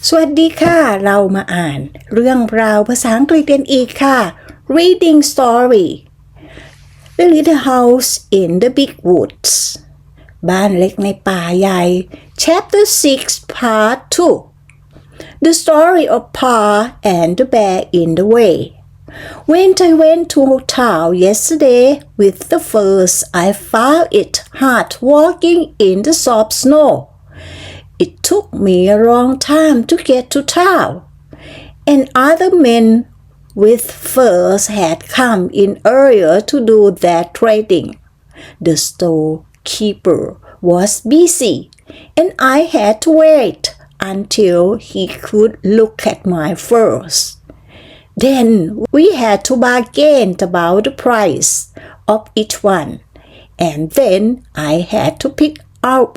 สวัสดีค่ะเรามาอ่านเรื่องราวภาษาอังกฤษกันอีกค่ะ Reading Story The Little House in the Big Woods บ้านเล็กในป่าใหญ่ Chapter 6 Part 2 The Story of Pa and the Bear in the Way When I went to town yesterday with the furs, I found it hard walking in the soft snow.It took me a long time to get to town, and other men with furs had come in earlier to do their trading. The storekeeper was busy, and I had to wait until he could look at my furs. Then we had to bargain about the price of each one, and then I had to pick out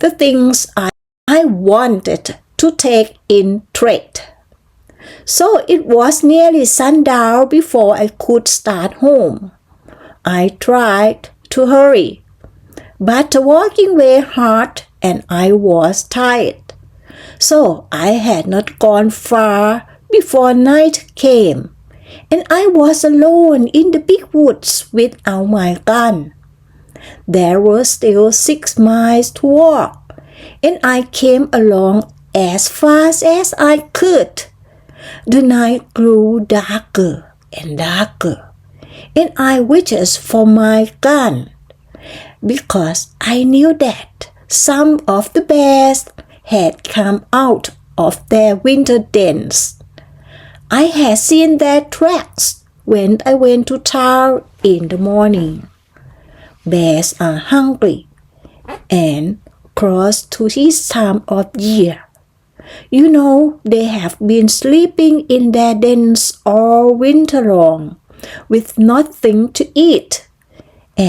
the things I wanted to take in trade. So it was nearly sundown before I could start home. I tried to hurry, but the walking was hard and I was tired. So I had not gone far before night came, and I was alone in the big woods without my gun. There were still 6 miles to walk.And I came along as fast as I could. The night grew darker and darker, and I reached for my gun, because I knew that some of the bears had come out of their winter dens. I had seen their tracks when I went to town in the morning. Bears are hungry and close to this time of year. You know, they have been sleeping in their dens all winter long with nothing to eat,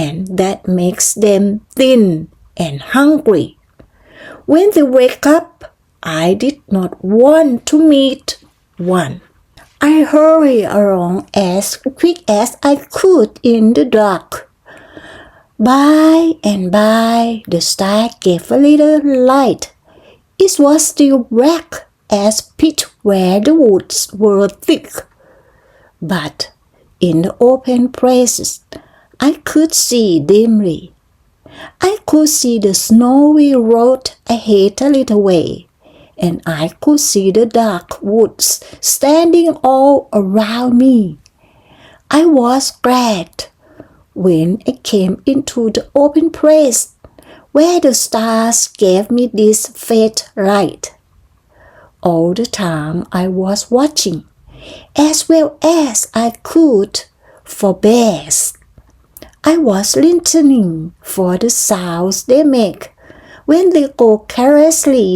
and that makes them thin and hungry. When they wake up, I did not want to meet one. I hurried along as quick as I could in the dark.By and by, the star gave a little light. It was still black as pitch where the woods were thick. But in the open places, I could see dimly. I could see the snowy road ahead a little way, and I could see the dark woods standing all around me. I was glad.When I came into the open place where the stars gave me this faint light, all the time I was watching as well as I could for bears. I was listening for the sounds they make when they go carelessly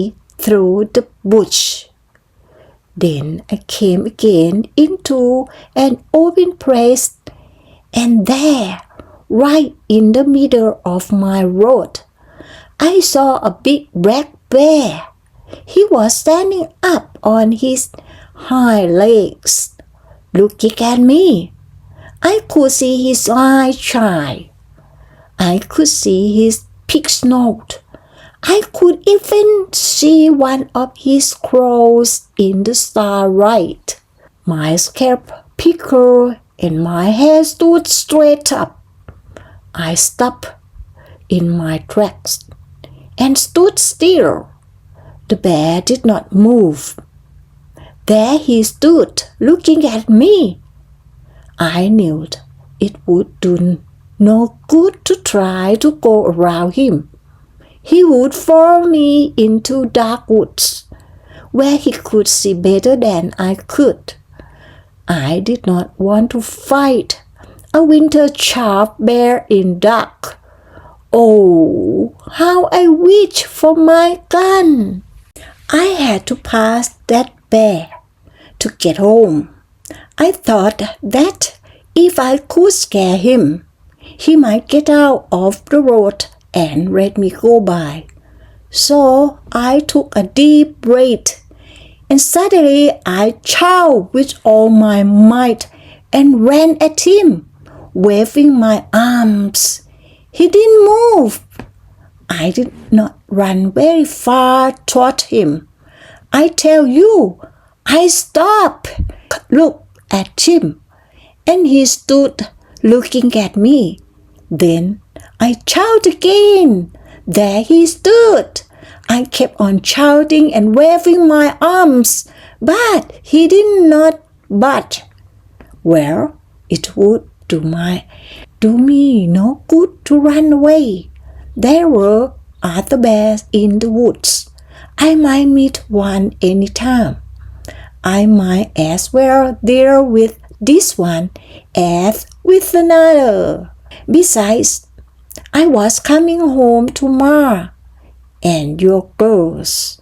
through the bush. Then I came again into an open place, and there,Right in the middle of my road, I saw a big black bear. He was standing up on his hind legs, looking at me. I could see his eyes shine. I could see his pig's nose. I could even see one of his claws in the starlight. My scalp prickled and my hair stood straight up.I stopped in my tracks and stood still. The bear did not move. There he stood looking at me. I knew it would do no good to try to go around him. He would follow me into dark woods where he could see better than I could. I did not want to fight.A winter chaff bear in dark. Oh, how I wish for my gun! I had to pass that bear to get home. I thought that if I could scare him, he might get out of the road and let me go by. So I took a deep breath, and suddenly I shouted with all my might and ran at him.Waving my arms. He didn't move. I did not run very far toward him. I tell you, I stop. Look at him. And he stood looking at me. Then I shout again. There he stood. I kept on shouting and waving my arms, but he did not budge. Well, it would do me no good to run away. There were other bears in the woods. I might meet one any time. I might as well deal with this one as with another. Besides, I was coming home to Ma and your girls.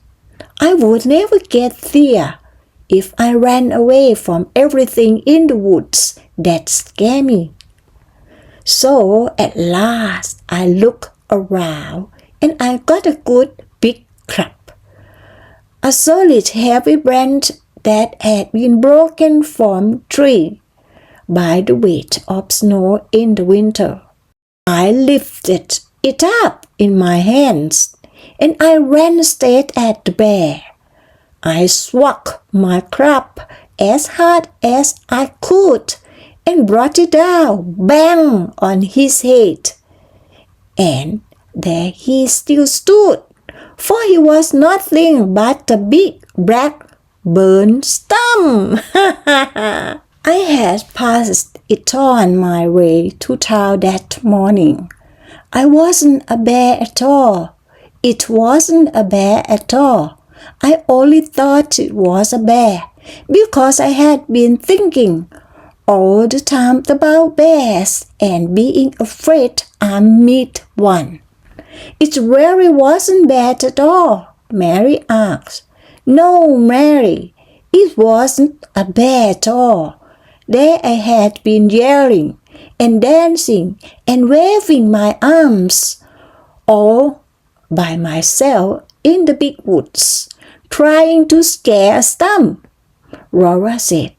I would never get there if I ran away from everything in the woods that scared me. So at last I looked around and I got a good big club. A solid heavy branch that had been broken from tree by the weight of snow in the winter. I lifted it up in my hands and I ran straight at the bear. I swung my club as hard as I could and brought it down bang on his head. And there he still stood, for he was nothing but a big black burnt stump. I had passed it on my way to town that morning. I wasn't a bear at all. It wasn't a bear at all. I only thought it was a bear because I had been thinking all the time about bears and being afraid I meet one. It really wasn't bad at all, Mary asked. No, Mary, it wasn't a bear at all. There I had been yelling and dancing and waving my arms all by myself in the big woods, trying to scare a stump. Laura said,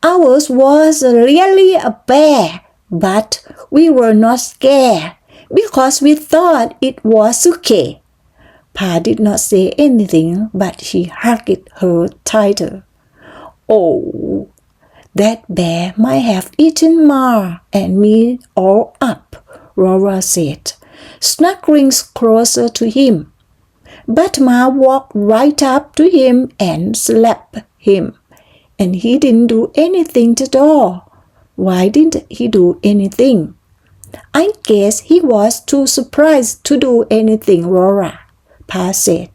ours was really a bear, but we were not scared because we thought it was okay. Pa did not say anything, but he hugged her tighter. Oh, that bear might have eaten Ma and me all up, Laura said, snuggling closer to him. But Ma walked right up to him and slapped him, and he didn't do anything at all. Why didn't he do anything? I guess he was too surprised to do anything, Laura, Pa said.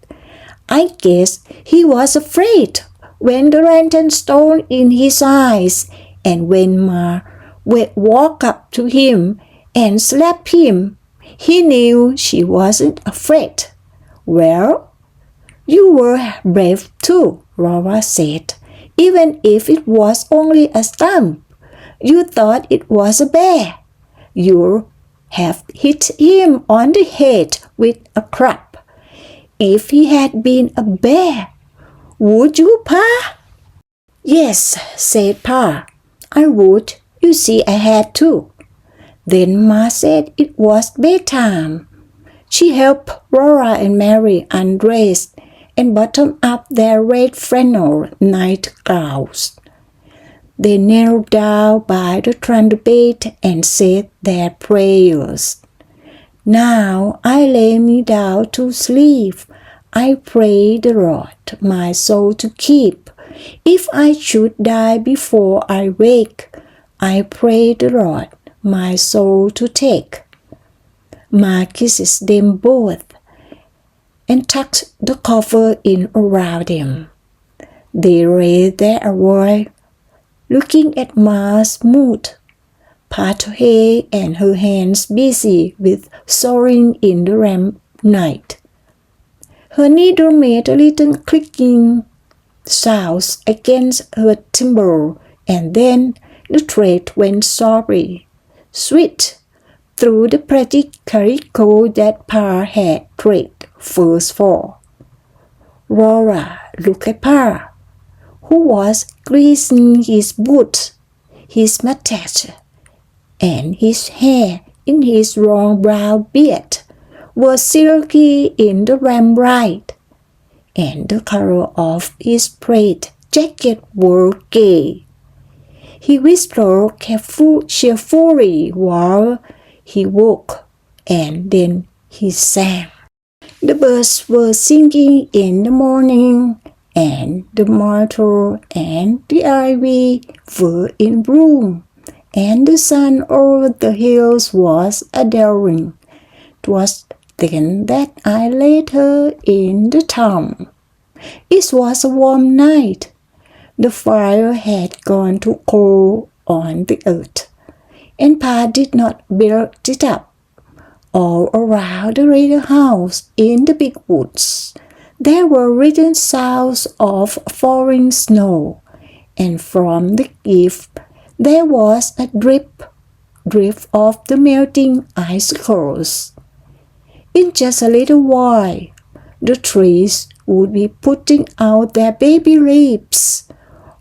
I guess he was afraid when the lantern stone in his eyes, and when Ma walked up to him and slapped him, he knew she wasn't afraid. Well, you were brave too, Laura said. Even if it was only a stump, you thought it was a bear. You have hit him on the head with a club. If he had been a bear, would you, Pa? Yes, said Pa. I would. You see, I had to. Then Ma said it was bedtime. She helped Laura and Mary undress and button up their red flannel nightgowns. They knelt down by the trundle bed and said their prayers. Now I lay me down to sleep. I pray the Lord my soul to keep. If I should die before I wake, I pray the Lord my soul to take. Ma kisses them both and tucked the cover in around them. They lay there a while, looking at Ma's mood, Pathe and her hands busy with sewing in the damp night. Her needle made a little clicking sounds against her thimble, and then the thread went softly, sweet, through the pretty calico that Pa had thread first for. Laura looked at Pa, who was greasing his boots, his mustache, and his hair in his long brown beard were silky in the lamplight. and the color of his plaid jacket were gay. He whistled cheerfully while he woke, and then he sang. The birds were singing in the morning, and the myrtle and the ivy were in bloom, and the sun over the hills was adoring. 'Twas then that I laid her in the town. It was a warm night. The fire had gone to coal on the earth, and Pa did not build it up. All around the little house in the big woods, there were written sounds of falling snow, and from the eave there was a drip of the melting icicles. In just a little while, the trees would be putting out their baby leaves,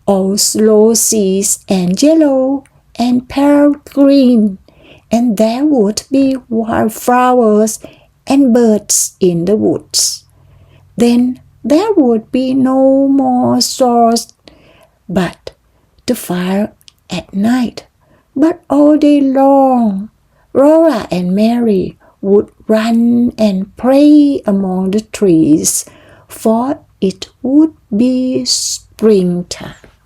all roses and yellow and pale green, and there would be wildflowers and birds in the woods. Then there would be no more stars but the fire at night, but all day long, Laura and Mary would run and play among the trees, for it would be springtime.